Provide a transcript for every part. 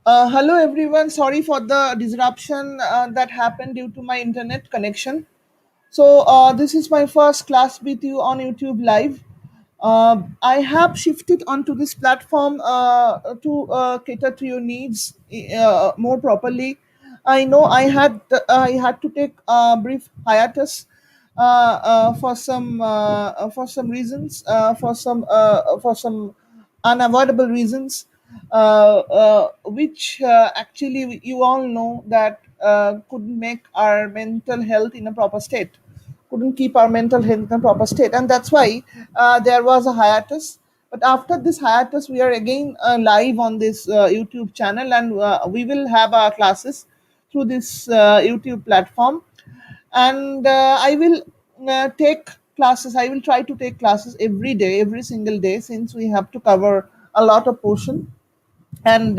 Hello everyone. Sorry for the disruption that happened due to my internet connection. This is my first class with you on YouTube Live. I have shifted onto this platform to cater to your needs more properly. I know I had to take a brief hiatus for some reasons, for some unavoidable reasons, which actually you all know that couldn't make our mental health in a proper state, couldn't keep our mental health in a proper state, and that's why there was a hiatus. But after this hiatus, we are again live on this YouTube channel, and we will have our classes through this YouTube platform. And I will take classes. I will try to take classes every day, every single day, since we have to cover a lot of portion. And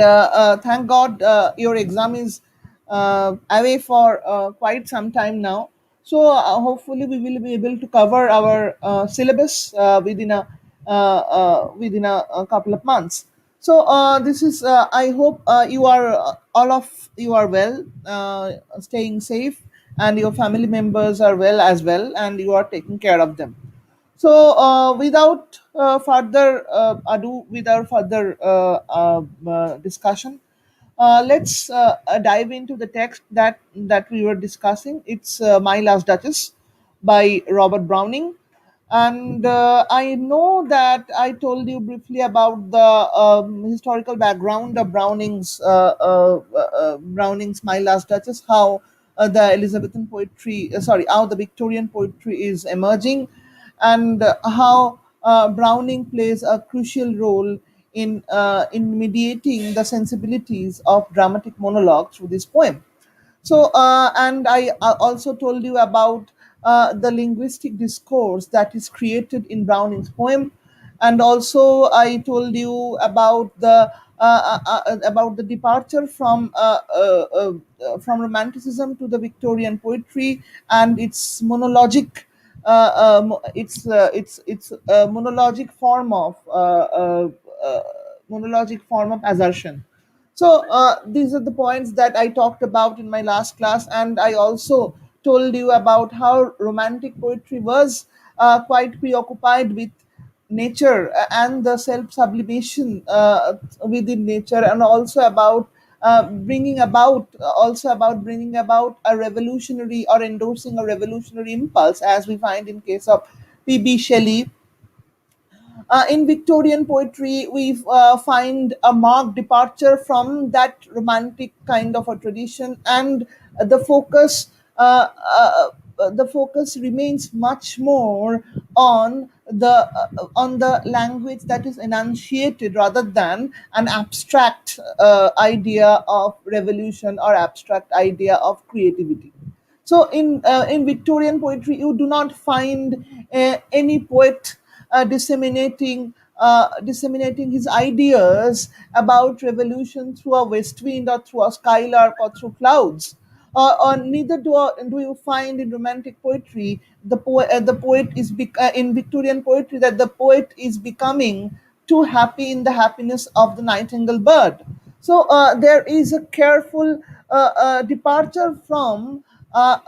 thank god your exam is away for quite some time now, so hopefully we will be able to cover our syllabus within a couple of months. So this is I hope you are all of you are well, staying safe, and your family members are well as well, and you are taking care of them. So, without further ado, without further discussion, let's dive into the text that we were discussing. It's "My Last Duchess" by Robert Browning, and I know that I told you briefly about the historical background of Browning's "My Last Duchess," how the Elizabethan poetry, sorry, how the Victorian poetry is emerging, and how Browning plays a crucial role in mediating the sensibilities of dramatic monologue through this poem. So, and I also told you about the linguistic discourse that is created in Browning's poem, and also I told you about the departure from Romanticism to the Victorian poetry and its monologic. It's monologic form of monologic form of assertion. So these are the points that I talked about in my last class, and I also told you about how romantic poetry was quite preoccupied with nature and the self sublimation within nature, and also about bringing about a revolutionary or endorsing a revolutionary impulse, as we find in case of P.B. Shelley. In Victorian poetry, we find a marked departure from that romantic kind of a tradition, and the focus uh, uh, the focus remains much more on the language that is enunciated rather than an abstract idea of revolution or abstract idea of creativity. So in Victorian poetry, you do not find any poet disseminating his ideas about revolution through a west wind or through a skylark or through clouds. Or neither do you find in romantic poetry the poet is in Victorian poetry that the poet is becoming too happy in the happiness of the nightingale bird. So there is a careful departure from the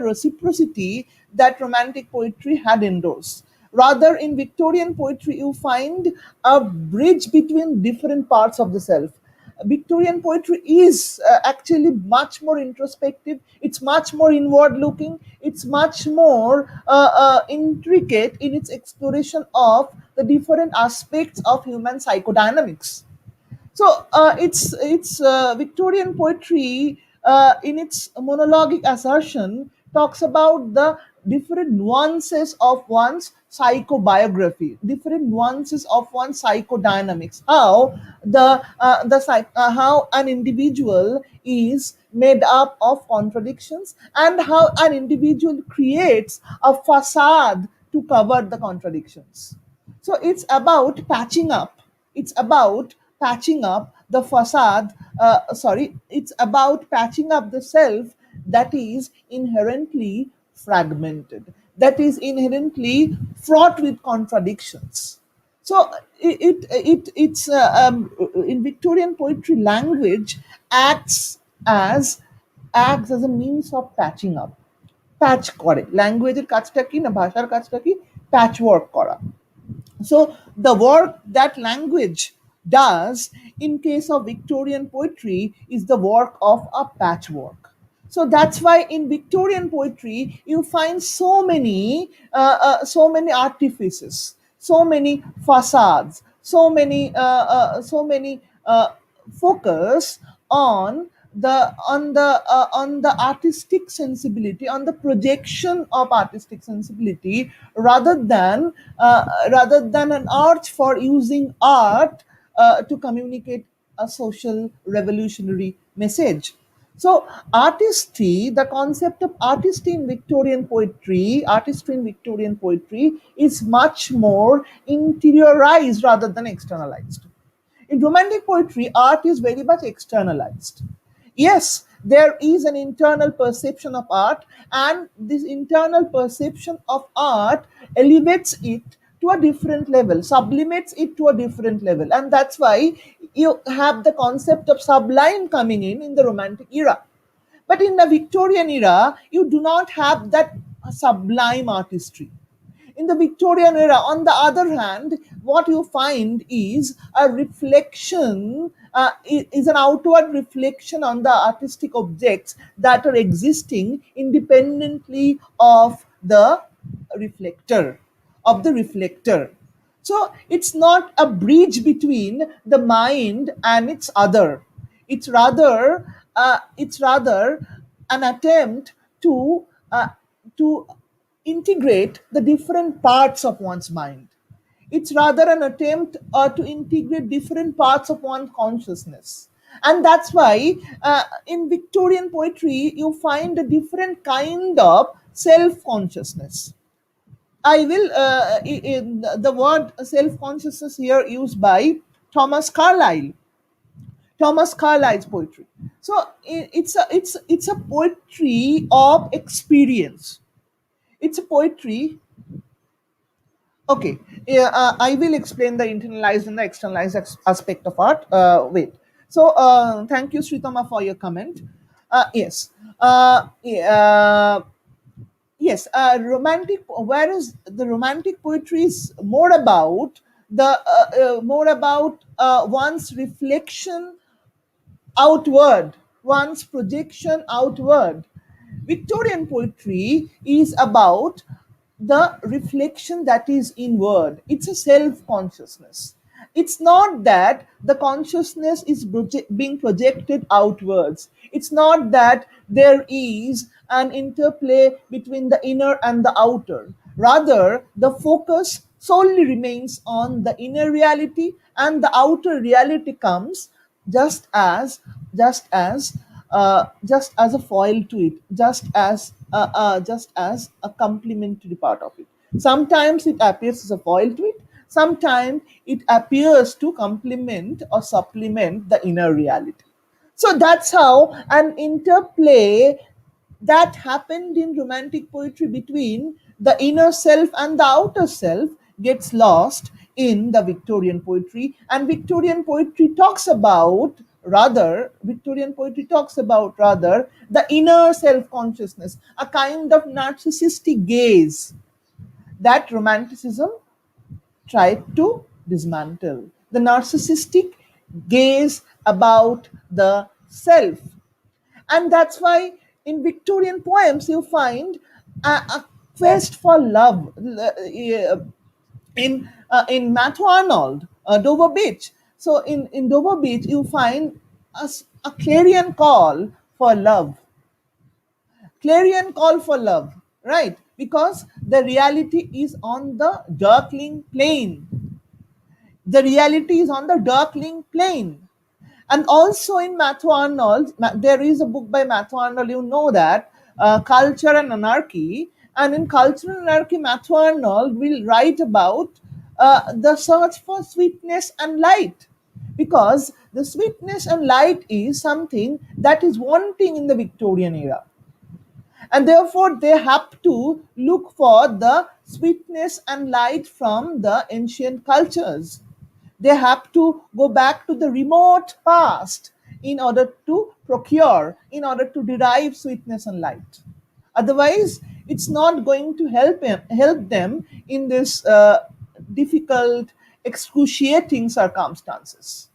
reciprocity that romantic poetry had endorsed. Rather, in Victorian poetry, you find a bridge between different parts of the self. Victorian poetry is actually much more introspective. It's much more inward looking. It's much more intricate in its exploration of the different aspects of human psychodynamics. So it's Victorian poetry in its monologic assertion talks about the different nuances of one's psychobiography, different nuances of one's psychodynamics, how an individual is made up of contradictions, and how an individual creates a facade to cover the contradictions. So it's about patching up the facade. It's about patching up the self that is inherently fragmented, that is inherently fraught with contradictions. So it's in Victorian poetry, language acts as acts as a means of patching up, প্যাচ করে ল্যাঙ্গুয়েজের কাজটা কি না ভাষার কাজটা কি প্যাচ work করা so the work that language does in case of Victorian poetry is the work of a patchwork. So that's why in Victorian poetry you find so many artifices, so many facades, so many focus on the artistic sensibility, on the projection of artistic sensibility, rather than an urge for using art to communicate a social revolutionary message. So artistry, the concept of artistry in Victorian poetry is much more interiorized rather than externalized. In romantic poetry, art is very much externalized. Yes, there is an internal perception of art, and this internal perception of art elevates it to a different level, sublimates it to a different level. And that's why you have the concept of sublime coming in the romantic era. But in the Victorian era, you do not have that sublime artistry. In the Victorian era, on the other hand, what you find is a reflection, is an outward reflection on the artistic objects that are existing independently reflector, of the reflector. So it's not a bridge between the mind and its other. It's rather an attempt to integrate the different parts of one's mind. It's rather an attempt to integrate different parts of one's consciousness. And that's why in Victorian poetry, you find a different kind of self consciousness. I will, in the word self consciousness here used by Thomas Carlyle. Thomas Carlyle's poetry. So it's a poetry of experience. It's a poetry. Okay, yeah, I will explain the internalized and the externalized aspect of art. Wait. So, thank you, Sritama, for your comment. Yes. Yeah, yes. Romantic. Whereas the romantic poetry is more about one's reflection outward, one's projection outward. Victorian poetry is about the reflection that is inward. It's a self consciousness. It's not that the consciousness is being projected outwards. It's not that there is an interplay between the inner and the outer. Rather, the focus solely remains on the inner reality, and the outer reality comes just as just as a foil to it, just as a complementary part of it. Sometimes it appears as a foil to it, sometimes it appears to complement or supplement the inner reality. So that's how an interplay that happened in romantic poetry between the inner self and the outer self gets lost in the Victorian poetry. And Victorian poetry talks about rather the inner self consciousness, a kind of narcissistic gaze that romanticism tried to dismantle. The narcissistic gaze about the self. And that's why in Victorian poems you find a quest for love. In Matthew Arnold, Dover Beach. So in Dover Beach you find a clarion call for love, clarion call for love, right? Because the reality is on the darkling plane. The reality is on the darkling plane. And also in Matthew Arnold, there is a book by Matthew Arnold, you know that, Culture and Anarchy. And in Culture and Anarchy, Matthew Arnold will write about the search for sweetness and light. Because the sweetness and light is something that is wanting in the Victorian era. and therefore they have to look for the sweetness and light from the ancient cultures. They have to go back to the remote past in order to procure, in order to derive sweetness and light. Otherwise, it's not going to help them in this difficult, excruciating circumstances.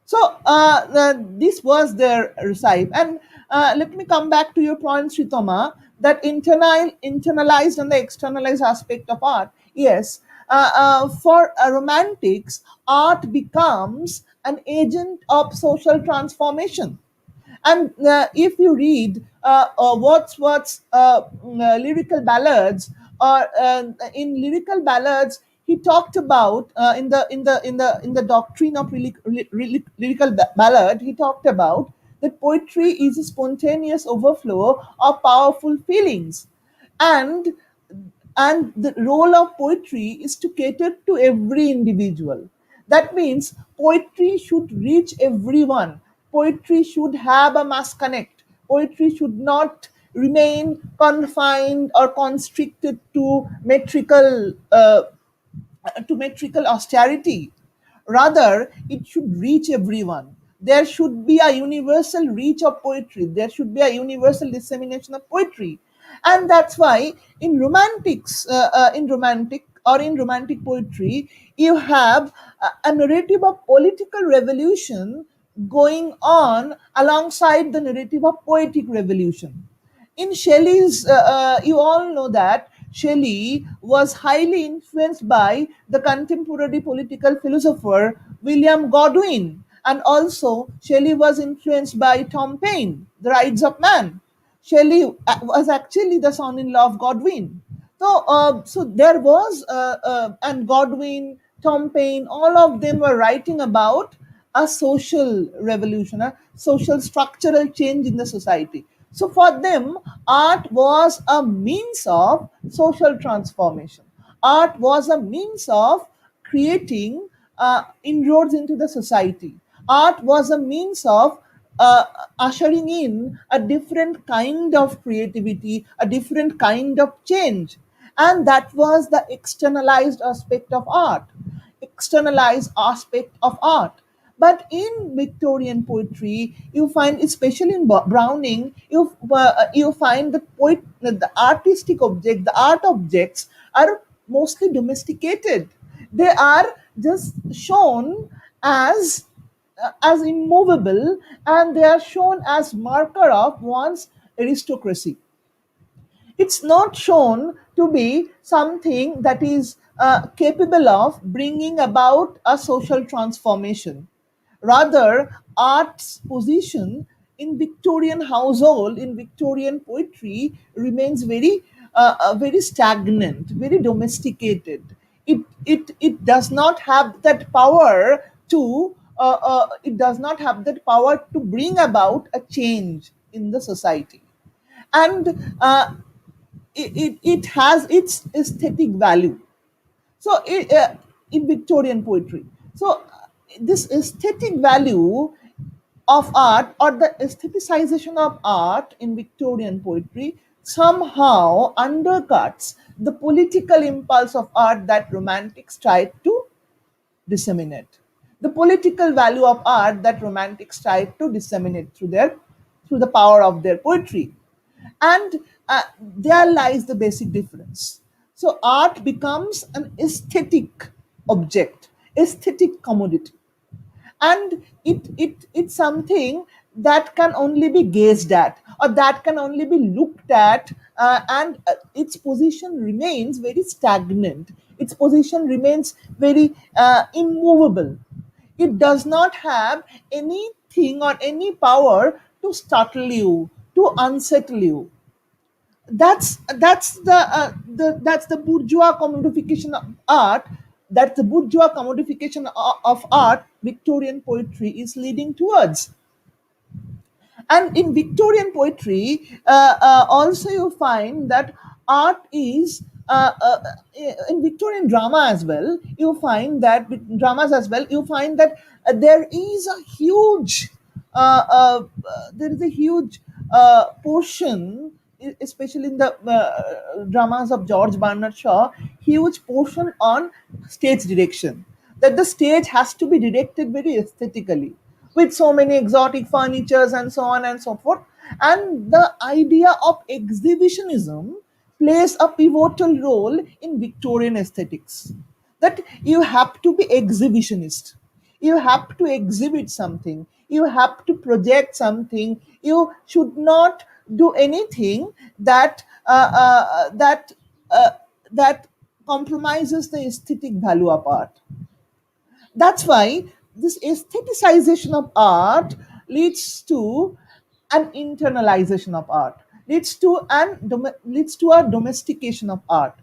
So this was their recipe. And let me come back to your point, Sritoma, that internalized and the externalized aspect of art. Yes, for romantics, art becomes an agent of social transformation. And if you read Wordsworth's lyrical ballads, or in lyrical ballads, he talked about in the doctrine of lyrical ballad. He talked about that poetry is a spontaneous overflow of powerful feelings, and the role of poetry is to cater to every individual. That means poetry should reach everyone. Poetry should have a mass connect. Poetry should not remain confined or constricted to metrical austerity. Rather, it should reach everyone. There should be a universal reach of poetry. There should be a universal dissemination of poetry. And that's why in romantic poetry, you have a narrative of political revolution going on alongside the narrative of poetic revolution. In Shelley's, you all know that Shelley was highly influenced by the contemporary political philosopher William Godwin, and also Shelley was influenced by Tom Paine, The Rights of Man. Shelley was actually the son-in-law of Godwin. So there was, and Godwin, Tom Paine, all of them were writing about a social revolution, a social structural change in the society. So for them, art was a means of social transformation. Art was a means of creating inroads into the society. Art was a means of uh, ushering in a different kind of creativity, a different kind of change. And that was the externalized aspect of art. Externalized aspect of art. But in Victorian poetry, you find, especially in Browning, you find the artistic object, the art objects are mostly domesticated. They are just shown as immovable, and they are shown as marker of one's aristocracy. It's not shown to be something that is capable of bringing about a social transformation. Rather, art's position in Victorian household, in Victorian poetry, remains very stagnant, very domesticated. It does not have that power to bring about a change in the society. And it has its aesthetic value. So in Victorian poetry, so this aesthetic value of art, or the aestheticization of art in Victorian poetry, somehow undercuts the political impulse of art that romantics tried to disseminate. The political value of art that romantics tried to disseminate through the power of their poetry. And there lies the basic difference. So art becomes an aesthetic object, aesthetic commodity, and it's something that can only be gazed at, or that can only be looked at, and its position remains very stagnant. Its position remains very immovable. It does not have anything or any power to startle you, to unsettle you. That's the bourgeois commodification of art. That's the bourgeois commodification of art Victorian poetry is leading towards. And in Victorian poetry, also you find that art is in Victorian drama as well. You find that with dramas as well. You find that there is a huge portion especially in the dramas of George Bernard Shaw, huge portion on stage direction. That the stage has to be directed very aesthetically, with so many exotic furnitures and so on and so forth. And the idea of exhibitionism plays a pivotal role in Victorian aesthetics. That you have to be exhibitionist, you have to exhibit something, you have to project something, you should not do anything that uh, that compromises the aesthetic value of art. That's why this aestheticization of art leads to an internalization of art, leads to a domestication of art.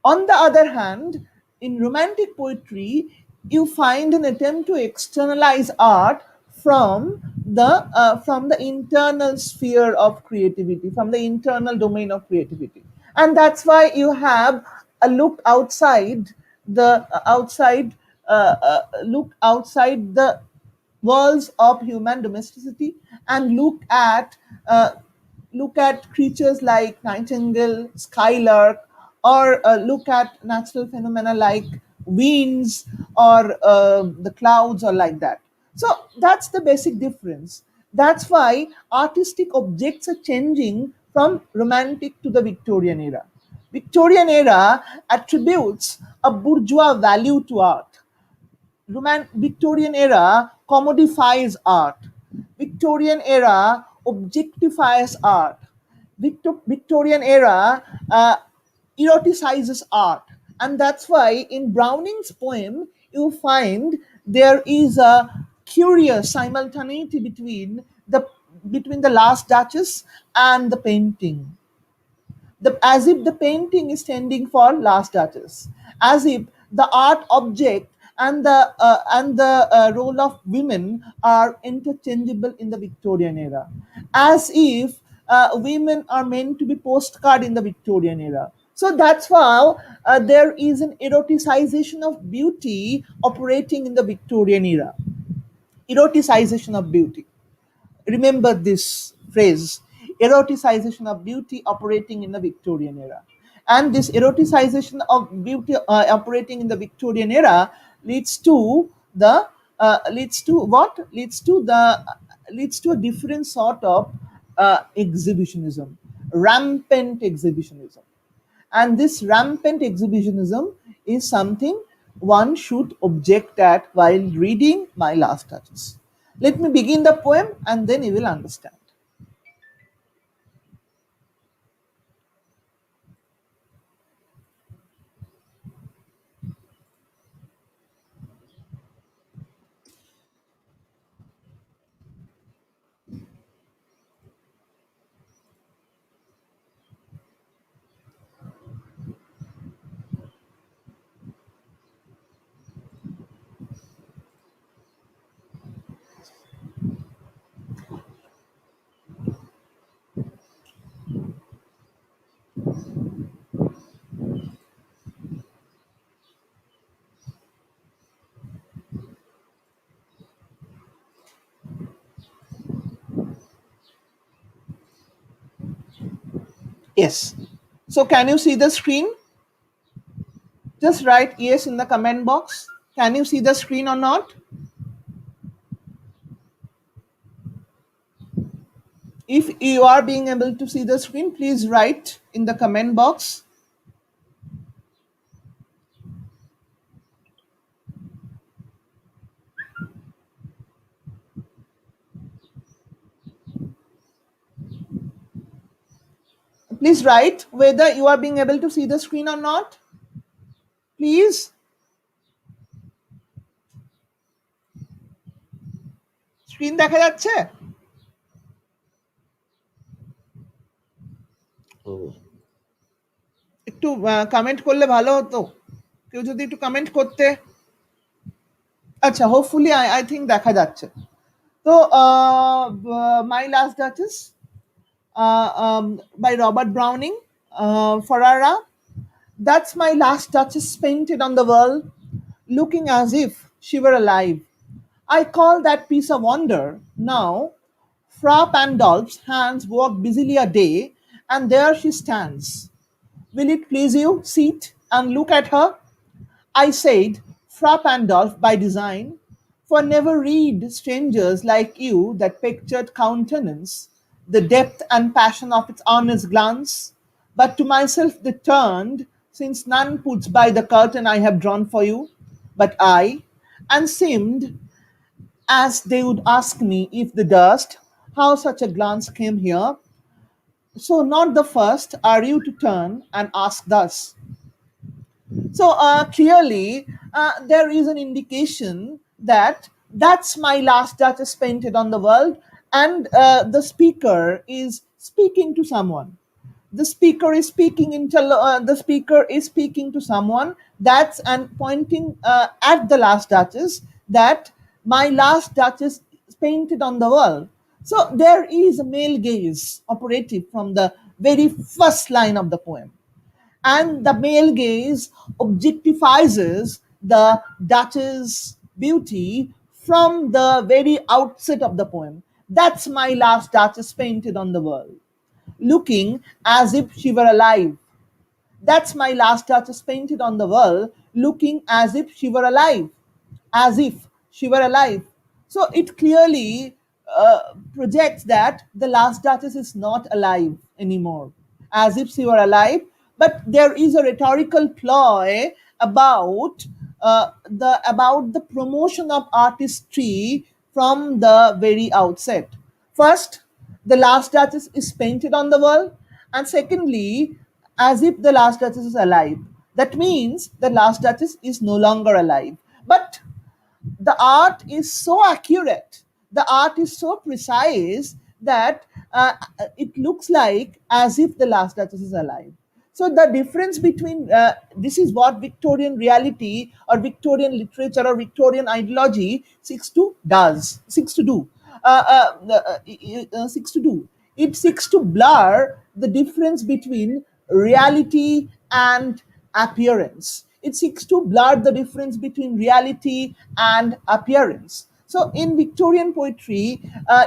On the other hand, in romantic poetry, you find an attempt to externalize art from the internal sphere of creativity, from the internal domain of creativity, and that's why you have a look outside the look outside the walls of human domesticity and look at creatures like nightingale, skylark, or look at natural phenomena like winds or the clouds or like that. So that's the basic difference. That's why artistic objects are changing from romantic to the Victorian era. Victorian era attributes a bourgeois value to art. Victorian era commodifies art. Victorian era objectifies art. Victorian era eroticizes art. And that's why in Browning's poem, you find there is a curious simultaneity between the Last Duchess and the painting, as if the painting is standing for Last Duchess, as if the art object and the role of women are interchangeable in the Victorian era, as if women are meant to be postcard in the Victorian era. So that's how there is an eroticization of beauty operating in the Victorian era. Eroticization of beauty, remember this phrase, eroticization of beauty operating in the Victorian era. And this eroticization of beauty operating in the Victorian era leads to the leads to what leads to a different sort of exhibitionism, rampant exhibitionism. And this rampant exhibitionism is something one should object at while reading My Last Touches. Let me begin the poem and then you will understand. Yes. So, can you see the screen? Just write yes in the comment box. Can you see the screen or not? If you are being able to see the screen, please write in the comment box. Please write whether you are being able to see the screen or not. Please. Screen দেখা যাচ্ছে? একটু comment করলে ভালো হতো, কেউ যদি একটু comment করতে। আচ্ছা, হোপফুলি আই থিঙ্ক দেখা যাচ্ছে। তো মাই last duchess by Robert Browning, Ferrara. That's my last duchess painted on the wall, looking as if she were alive. I call that piece a wonder. Now, Fra Pandolf's hands work busily a day, and there she stands. Will it please you? Sit and look at her. I said, Fra Pandolf by design, for never read strangers like you that pictured countenance, the depth and passion of its honest glance, but to myself they turned, since none puts by the curtain I have drawn for you, but I, and seemed as they would ask me if the dust, how such a glance came here. So not the first are you to turn and ask thus. So clearly, there is an indication that that's my last Duchess painted on the world, and the speaker is speaking to someone. The speaker is speaking to someone. That's and pointing at the last Duchess, that my last Duchess is painted on the wall. So there is a male gaze operative from the very first line of the poem, and the male gaze objectifies the Duchess' beauty from the very outset of the poem. That's my last Duchess painted on the wall, looking as if she were alive. That's my last Duchess painted on the wall, looking as if she were alive. As if she were alive. So it clearly projects that the last Duchess is not alive anymore, as if she were alive. But there is a rhetorical ploy about the promotion of artistry from the very outset. First, the last Duchess is painted on the wall, and secondly, as if the last Duchess is alive. That means the last Duchess is no longer alive. But the art is so accurate, the art is so precise that it looks like as if the last Duchess is alive. So the difference between this is what Victorian reality or Victorian literature or Victorian ideology seeks to do. Seeks to do. It seeks to blur the difference between reality and appearance. It seeks to blur the difference between reality and appearance. So in Victorian poetry,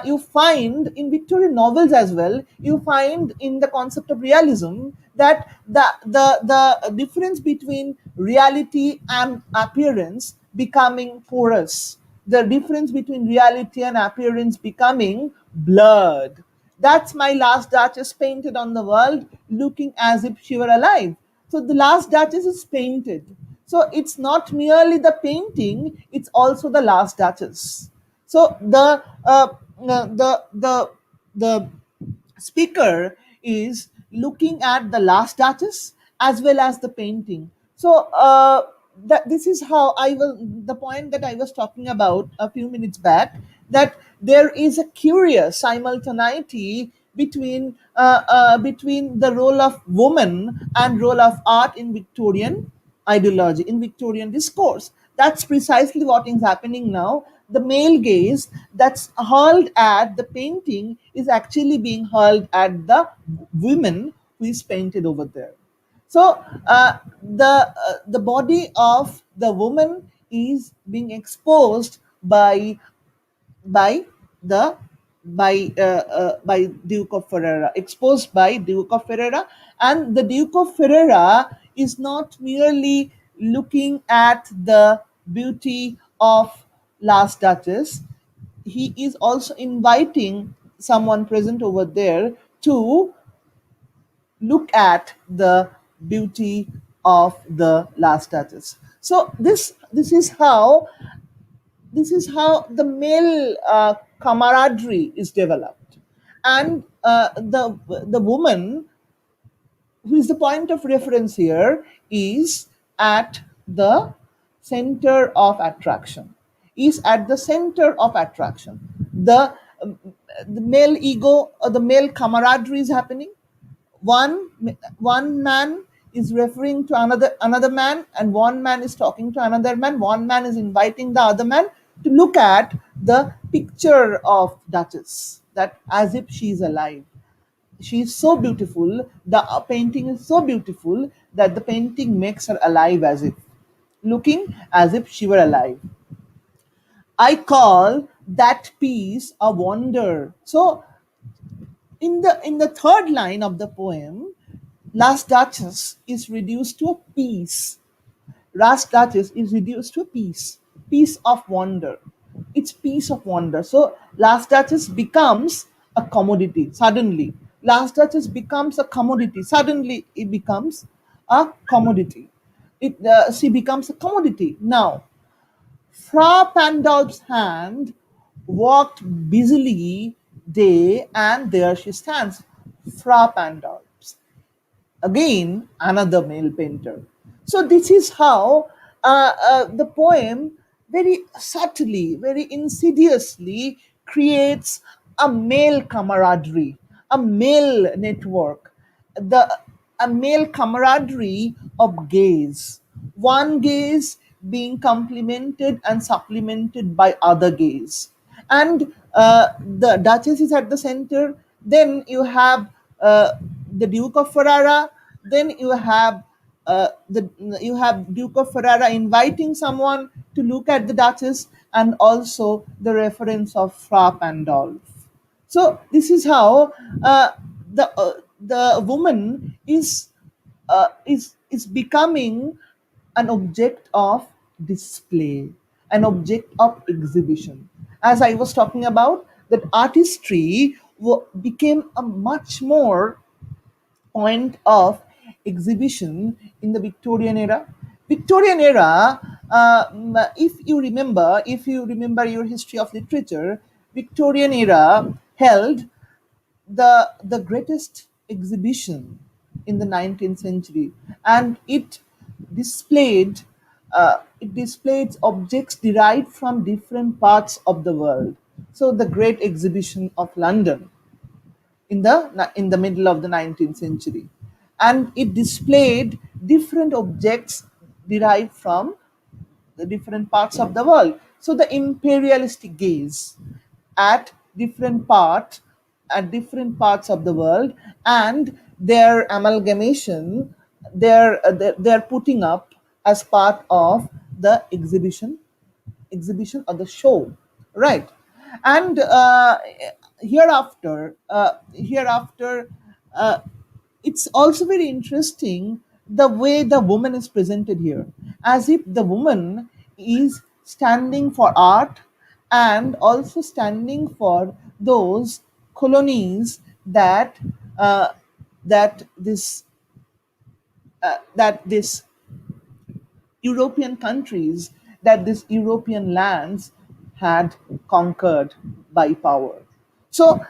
you find in Victorian novels as well, you find in the concept of realism that the difference between reality and appearance becoming porous, the difference between reality and appearance becoming blurred. That's my last Duchess painted on the wall, looking as if she were alive. So the last Duchess is painted. So it's not merely the painting; it's also the last Duchess. So the speaker is looking at the last Duchess as well as the painting. So this is how I will the point that I was talking about a few minutes back, that there is a curious simultaneity between the role of woman and role of art in Victorian ideology, in Victorian discourse. That's precisely what is happening now. The male gaze that's hurled at the painting is actually being hurled at the women who is painted over there. So the body of the woman is being exposed by the by Duke of Ferrara, exposed by Duke of Ferrara, and the Duke of Ferrara is not merely looking at the beauty of Last Duchess. He is also inviting someone present over there to look at the beauty of the Last Duchess. So this is how the male camaraderie is developed, and the woman who is the point of reference here is at the center of attraction, is at the center of attraction. The um, the male ego or the male camaraderie is happening. One man is referring to another man, and one man is talking to another man. One man is inviting the other man to look at the picture of Duchess, that as if she is alive. She is so beautiful, the painting is so beautiful that the painting makes her alive, as if looking as if she were alive. I call that piece a wonder. So In the third line of the poem, Last Duchess is reduced to a piece. Last Duchess is reduced to a piece of wonder. It's piece of wonder. So Last Duchess becomes a commodity suddenly. Last Duchess becomes a commodity. Suddenly it becomes a commodity. She becomes a commodity. Now, Fra Pandolf's hand walked busily day, and there she stands. Fra Pandolf's, again another male painter. So this is how the poem very subtly, very insidiously creates a male camaraderie, a male network, the a male camaraderie of gaze, one gaze being complemented and supplemented by other gaze. And the Duchess is at the center. Then you have the Duke of Ferrara. Then you have Duke of Ferrara inviting someone to look at the Duchess, and also the reference of Fra Pandolf. So this is how the woman is becoming an object of display, an object of exhibition. As I was talking about, that artistry became a much more point of exhibition in the Victorian era. Victorian era, if you remember your history of literature, Victorian era held the greatest exhibition in the 19th century, and it displayed objects derived from different parts of the world. So the Great Exhibition of London in the middle of the 19th century, and it displayed different objects derived from the different parts of the world. So the imperialistic gaze at different parts of the world, and their amalgamation, their putting up as part of the exhibition of the show, right? And hereafter, uh, it's also very interesting the way the woman is presented here, as if the woman is standing for art, and also standing for those colonies uh, that this European countries, that these European lands had conquered by power. So,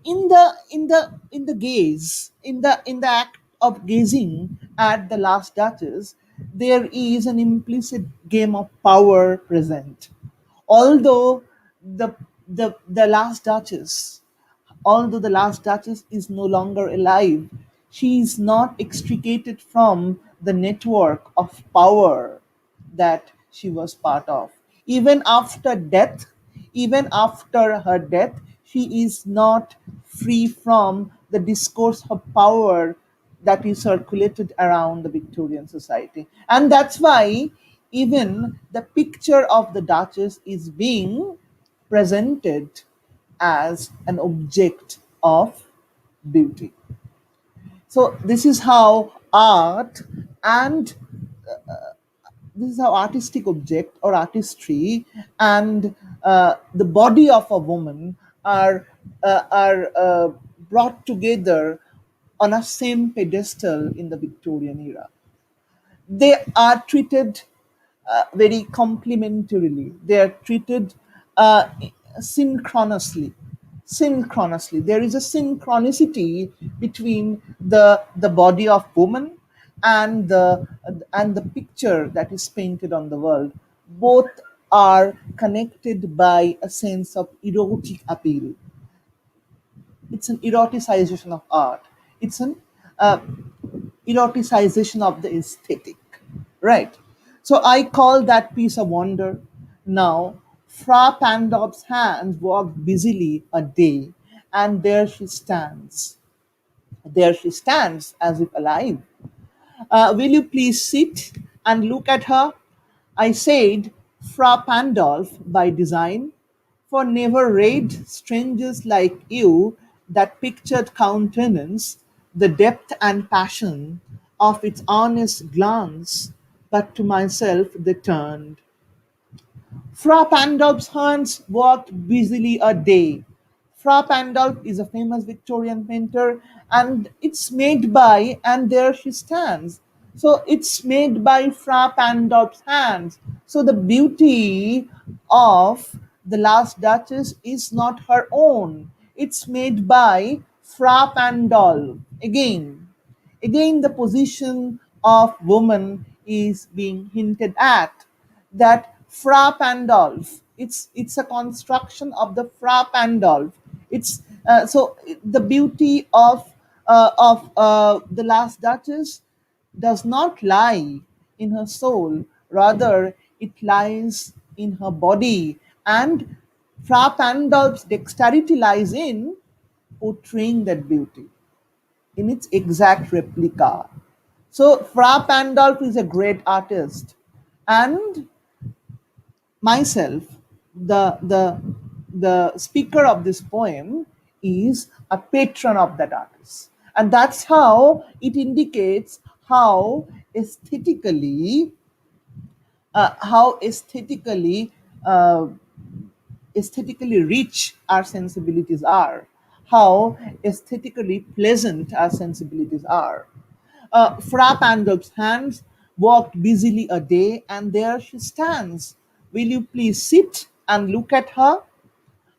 in the act of gazing at the Last Duchess, there is an implicit game of power present. Although the the last Duchess although the last Duchess is no longer alive, she is not extricated from the network of power that she was part of. Even after death, even after her death, she is not free from the discourse of power that is circulated around the Victorian society. And that's why even the picture of the Duchess is being presented as an object of beauty. So this is how art and this is how artistic object or artistry and the body of a woman are brought together on a same pedestal in the Victorian era. They are treated very complementarily. They are treated uh, synchronously. Synchronously, there is a synchronicity between the body of woman and the picture that is painted on the world. Both are connected by a sense of erotic appeal. It's an eroticization of art. It's an uh, eroticization of the aesthetic, right? So I call that piece a wonder. Now, Fra Pandolf's hands walked busily a day, and there she stands. There she stands as if alive. Will you please sit and look at her? I said, Fra Pandolf by design, for never raid strangers like you that pictured countenance, the depth and passion of its honest glance, but to myself they turned. Fra Pandolf's hands worked busily a day. Fra Pandolf is a famous Victorian painter, and it's made by, and there she stands. So it's made by Fra Pandolf's hands. So the beauty of the Last Duchess is not her own. It's made by Fra Pandolf. Again, the position of woman is being hinted at, that Fra Pandolf. It's a construction of the Fra Pandolf. It's so the beauty of the Last Duchess does not lie in her soul, rather it lies in her body, and Fra Pandolf's dexterity lies in portraying that beauty in its exact replica. So Fra Pandolf is a great artist, and myself, the speaker of this poem, is a patron of that artist, and that's how it indicates how aesthetically uh, aesthetically rich our sensibilities are, how aesthetically pleasant our sensibilities are. Fra Pandolf's hands walked busily a day, and there she stands. Will you please sit and look at her?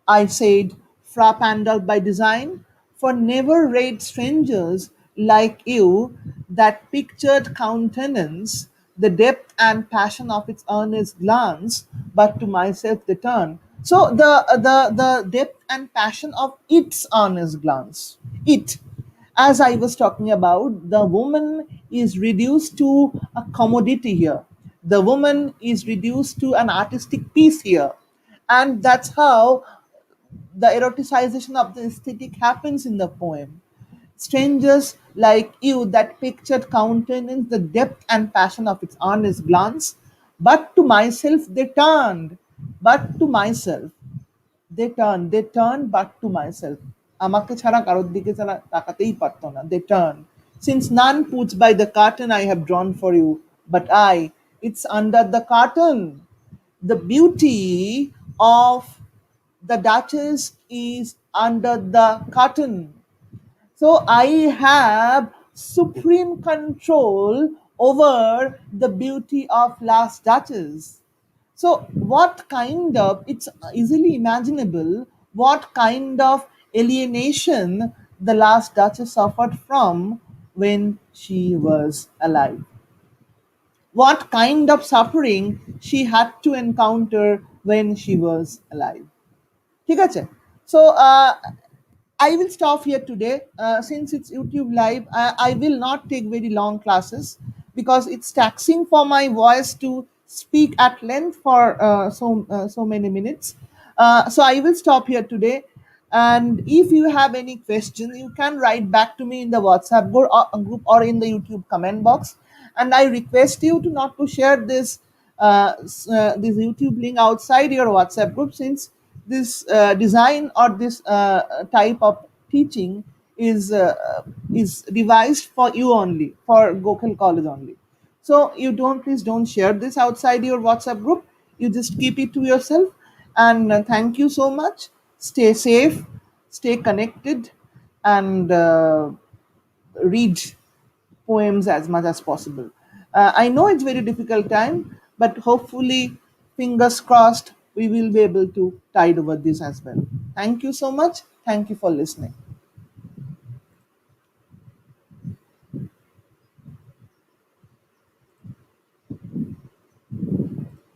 I said, Fra Pandolf by design, for never read strangers like you that pictured countenance, the depth and passion of its earnest glance, but to myself they turn. So the depth and passion of its earnest glance, it, as I was talking about, the woman is reduced to a commodity here. The woman is reduced to an artistic piece here. And that's how the eroticization of the aesthetic happens in the poem. Strangers like you, that pictured countenance, the depth and passion of its honest glance, but to myself they turned, but to myself they turn but to myself. আমাকে ছাড়া কারোর দিকে ছাড়া তাকাতেই পারতো না, they turn. Since none puts by the curtain I have drawn for you, but it's under the curtain. The beauty of the Duchess is under the curtain. So I have supreme control over the beauty of Last Duchess. So, what kind of, it's easily imaginable, what kind of alienation the Last Duchess suffered from when she was alive? What kind of suffering she had to encounter when she was alive? ঠিক আছে? So, I will stop here today. Since it's YouTube live, I will not take very long classes because it's taxing for my voice to speak at length for so many minutes. So I will stop here today. And if you have any question, you can write back to me in the WhatsApp group or in the YouTube comment box. And I request you to not to share this YouTube link outside your WhatsApp group, since this design or this type of teaching is devised for you only, for Gokhel College only. So you please don't share this outside your WhatsApp group. You just keep it to yourself. And thank you so much. Stay safe, stay connected, and read poems as much as possible. I know it's very difficult time, but hopefully, fingers crossed, we will be able to tide over this as well. Thank you so much. Thank you for listening.